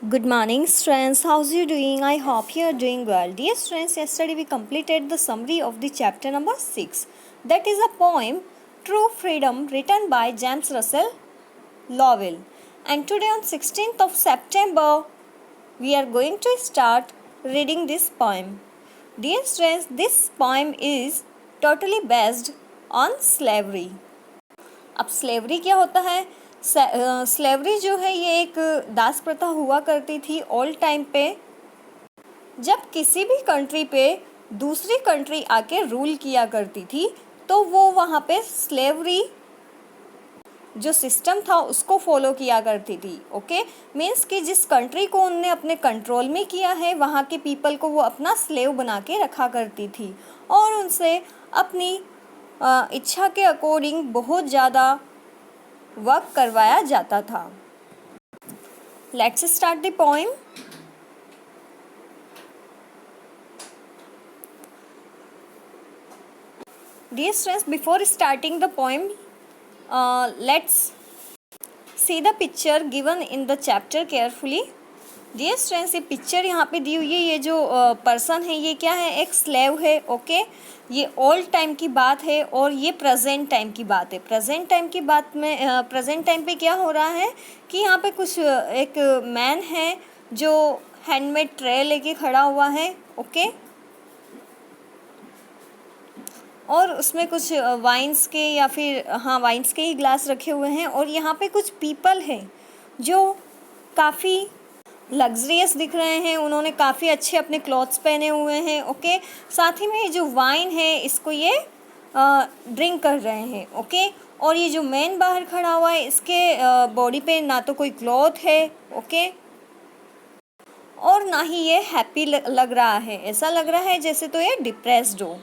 Good morning, students. How's you doing? I hope you are doing well. Dear students, yesterday we completed the summary of the chapter number 6. That is a poem, True Freedom, written by James Russell Lowell. And today on 16th of September, we are going to start reading this poem. Dear students, this poem is totally based on slavery. अब slavery क्या होता है? Slavery जो है ये एक दास प्रथा हुआ करती थी ओल्ड टाइम पे, जब किसी भी कंट्री पे दूसरी कंट्री आके रूल किया करती थी तो वो वहाँ पे स्लेवरी जो सिस्टम था उसको फॉलो किया करती थी. ओके, मीन्स कि जिस कंट्री को उनने अपने कंट्रोल में किया है वहाँ के पीपल को वो अपना स्लेव बना के रखा करती थी और उनसे अपनी इच्छा के अकॉर्डिंग बहुत ज़्यादा वर्क करवाया जाता था. Let's start the poem. Dear students, before starting the poem, let's see the picture given in the chapter carefully. Dear students, ये पिक्चर यहाँ पे दी हुई है. ये जो पर्सन है ये क्या है? एक स्लेव है. ओके, ये ओल्ड टाइम की बात है और ये प्रेजेंट टाइम की बात है. प्रेजेंट टाइम की बात में प्रेजेंट टाइम पे क्या हो रहा है कि यहाँ पे कुछ एक मैन है जो हैंडमेड ट्रे लेके खड़ा हुआ है. ओके, और उसमें कुछ वाइन्स के या फिर वाइन्स के ही ग्लास रखे हुए हैं और यहाँ पे कुछ पीपल हैं जो काफ़ी लग्जरियस दिख रहे हैं. उन्होंने काफ़ी अच्छे अपने क्लॉथ्स पहने हुए हैं. ओके, साथ ही में जो वाइन है इसको ये ड्रिंक कर रहे हैं. ओके, और ये जो मैन बाहर खड़ा हुआ है इसके बॉडी पे ना तो कोई क्लॉथ है. ओके, और ना ही ये हैप्पी लग रहा है. ऐसा लग रहा है जैसे तो ये डिप्रेस्ड हो.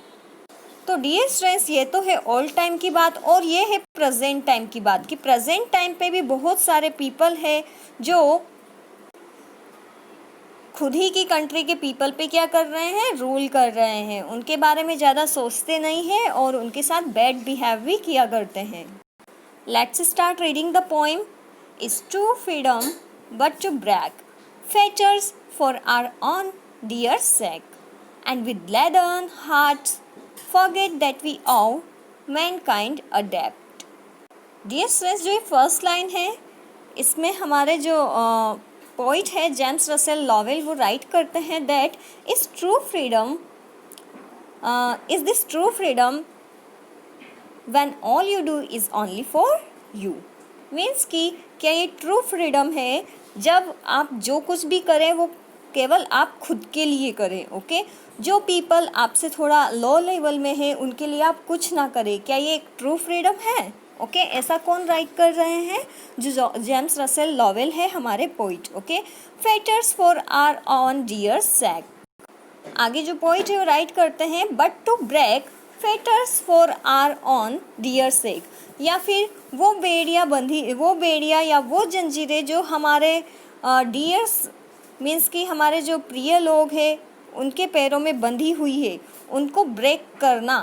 तो डियर स्टूडेंट्स, ये तो है ओल्ड टाइम की बात और ये है प्रेजेंट टाइम की बात कि प्रेजेंट टाइम पे भी बहुत सारे पीपल हैं जो खुद ही की कंट्री के पीपल पे क्या कर रहे हैं? रूल कर रहे हैं. उनके बारे में ज़्यादा सोचते नहीं हैं और उनके साथ बैड बिहेव भी किया करते हैं. Let's start reading the poem. Is true freedom but to break fetters for our own dear sake, and with leathern hearts forget that we owe mankind a debt. Dear students, जो ये first line है इसमें हमारे जो poet है James Russell Lovell वो write करते हैं that is true freedom is this true freedom when all you do is only for you. Means कि क्या ये ट्रू फ्रीडम है जब आप जो कुछ भी करें वो केवल आप खुद के लिए करें. ओके, जो पीपल आपसे थोड़ा लो लेवल में है उनके लिए आप कुछ ना करें. क्या ये एक ट्रू फ्रीडम है? ओके, ऐसा कौन राइट कर रहे हैं? जो जेम्स रसेल लॉवेल है हमारे poet. Okay, fetters for our own dear sake. आगे जो पोइट है वो राइट करते हैं but to break fetters for our own dear sake. या फिर वो बेड़िया या वो जंजीरें जो हमारे डियर्स मीन्स कि हमारे जो प्रिय लोग हैं उनके पैरों में बंधी हुई है, उनको ब्रेक करना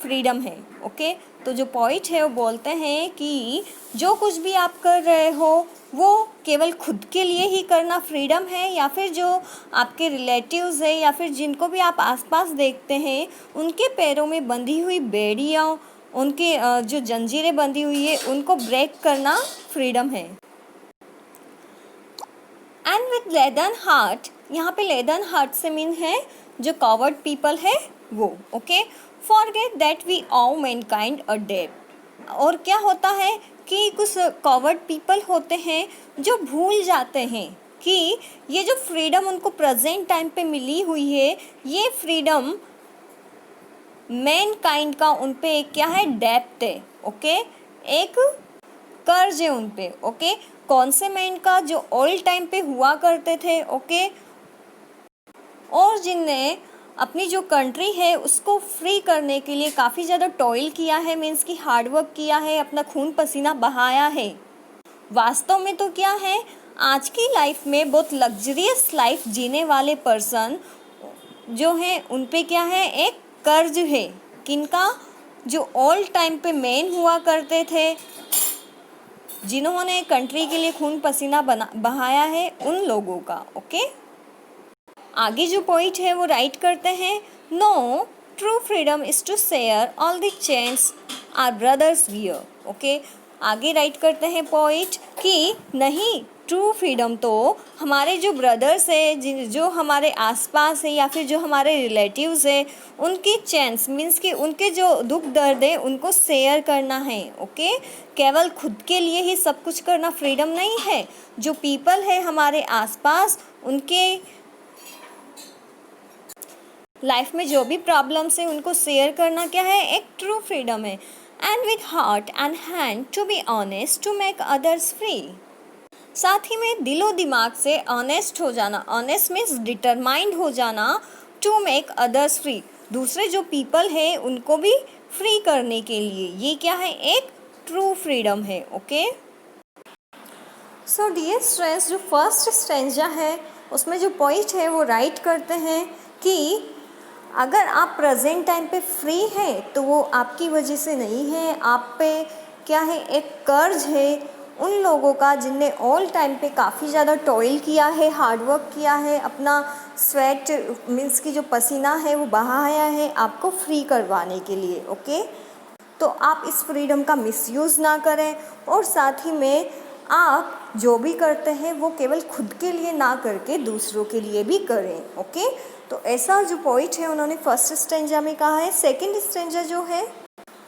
फ्रीडम है. ओके, तो जो पॉइंट है वो बोलते हैं कि जो कुछ भी आप कर रहे हो वो केवल खुद के लिए ही करना फ्रीडम है या फिर जो आपके रिलेटिव्स है या फिर जिनको भी आप आसपास देखते हैं उनके पैरों में बंधी हुई बेड़ियाँ, उनके जो जंजीरें बंधी हुई है उनको ब्रेक करना फ्रीडम है. एंड विद लेदन हार्ट, यहाँ पे लेदन हार्ट से मीन है जो कवर्ड पीपल है वो. Okay, forget that we owe mankind a debt. और क्या होता है कि कुछ कवर्ड पीपल होते हैं जो भूल जाते हैं कि ये जो फ्रीडम उनको प्रेजेंट टाइम पे मिली हुई है ये फ्रीडम मैनकाइंड का उन पे एक क्या है? डेब्ट है. ओके, एक कर्ज है उन पे. ओके, कौन से मैन का? जो ओल्ड टाइम पे हुआ करते थे. ओके, और जिनने अपनी जो कंट्री है उसको फ्री करने के लिए काफ़ी ज़्यादा टॉयल किया है, मीन्स कि हार्डवर्क किया है, अपना खून पसीना बहाया है. वास्तव में तो क्या है, आज की लाइफ में बहुत लग्जरियस लाइफ जीने वाले पर्सन जो हैं उन पे क्या है? एक कर्ज है. किनका? जो ओल्ड टाइम पे मैन हुआ करते थे जिन्होंने कंट्री के लिए खून पसीना बहाया है उन लोगों का। ओके, आगे जो पॉइंट है वो राइट करते हैं, no true freedom is to share all the chains our brothers wear. Okay, आगे राइट करते हैं पॉइंट कि नहीं, ट्रू फ्रीडम तो हमारे जो ब्रदर्स है, जो हमारे आसपास है या फिर जो हमारे रिलेटिव्स है, उनकी चैंस मीन्स कि उनके जो दुख दर्द है उनको शेयर करना है। ओके, केवल खुद के लिए ही सब कुछ करना फ्रीडम नहीं है। जो पीपल है हमारे आसपास, उनके लाइफ में जो भी प्रॉब्लम्स है उनको शेयर करना क्या है, एक ट्रू फ्रीडम है। And with heart and hand to be honest to make others free. साथ ही में दिलो दिमाग से ऑनेस्ट हो जाना, ऑनेस्ट मीन्स डिटरमाइंड हो जाना, टू मेक अदर्स फ्री, दूसरे जो पीपल है उनको भी फ्री करने के लिए, ये क्या है, एक ट्रू फ्रीडम है। ओके, सो डियर स्टूडेंट्स, जो फर्स्ट स्टेंजा है उसमें जो पॉइंट है वो राइट करते हैं कि अगर आप प्रेजेंट टाइम पे फ्री हैं तो वो आपकी वजह से नहीं है, आप पे क्या है, एक कर्ज है उन लोगों का जिनने ऑल टाइम पे काफ़ी ज़्यादा टॉयल किया है, हार्डवर्क किया है, अपना स्वेट मीन्स की जो पसीना है वो बहाया है आपको फ्री करवाने के लिए। ओके, तो आप इस फ्रीडम का मिसयूज़ ना करें और साथ ही में आप जो भी करते हैं वो केवल खुद के लिए ना करके दूसरों के लिए भी करें। ओके, तो ऐसा जो पॉइंट है उन्होंने फर्स्ट स्टेंजा में कहा है। सेकंड स्टेंजा जो है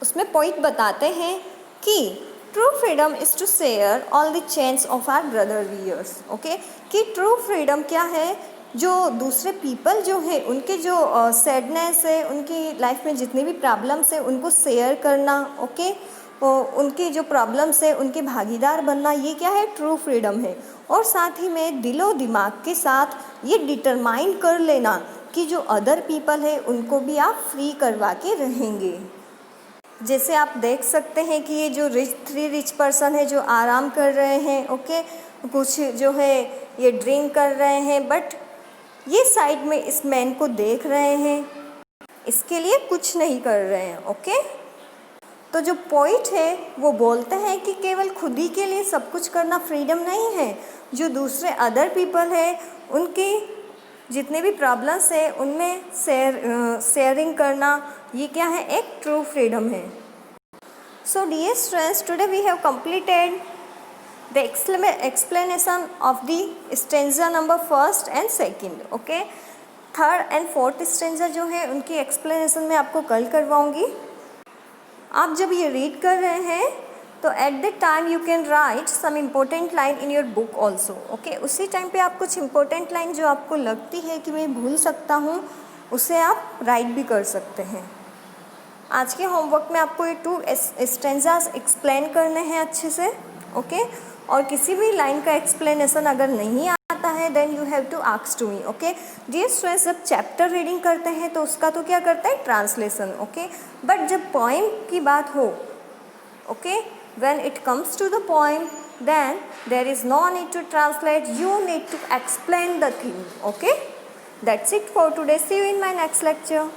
उसमें पॉइंट बताते हैं कि true freedom is to share all the chains of our brother wears. Okay, कि ट्रू फ्रीडम क्या है, जो दूसरे पीपल जो है उनके जो सैडनेस है, उनकी लाइफ में जितनी भी प्रॉब्लम्स है उनको शेयर करना। ओके, उनकी जो प्रॉब्लम्स है उनके भागीदार बनना, ये क्या है, ट्रू फ्रीडम है। और साथ ही में दिलो दिमाग के साथ ये डिटरमाइन कर लेना कि जो अदर पीपल है उनको भी आप फ्री करवा के रहेंगे। जैसे आप देख सकते हैं कि ये जो थ्री रिच पर्सन है जो आराम कर रहे हैं, ओके, कुछ जो है ये ड्रिंक कर रहे हैं, बट ये साइड में इस मैन को देख रहे हैं, इसके लिए कुछ नहीं कर रहे हैं। ओके, तो जो पॉइंट है वो बोलते हैं कि केवल खुद ही के लिए सब कुछ करना फ्रीडम नहीं है, जो दूसरे अदर पीपल है उनकी जितने भी प्रॉब्लम्स है उनमें शेयरिंग करना, ये क्या है, एक ट्रू फ्रीडम है। So dear students, today we have completed the explanation of the stanza number first and second. Okay, third and fourth stanza जो है उनकी एक्सप्लेनेशन मैं आपको कल करवाऊंगी। आप जब ये रीड कर रहे हैं तो at the time you can write some important line in your book also. Okay, उसी टाइम पे आप कुछ इम्पोर्टेंट लाइन जो आपको लगती है कि मैं भूल सकता हूँ उसे आप राइट भी कर सकते हैं। आज के होमवर्क में आपको ये 2 स्टेंजास एक्सप्लेन करने हैं अच्छे से। ओके, और किसी भी लाइन का एक्सप्लेनेशन अगर नहीं आता है then you have to ask to me. Okay, dear students, जब चैप्टर रीडिंग करते हैं तो उसका तो क्या करते हैं, ट्रांसलेशन। ओके, बट जब पोएम की बात हो, okay, when it comes to the poem then there is no need to translate, you need to explain the thing. Okay, that's it for today. See you in my next lecture.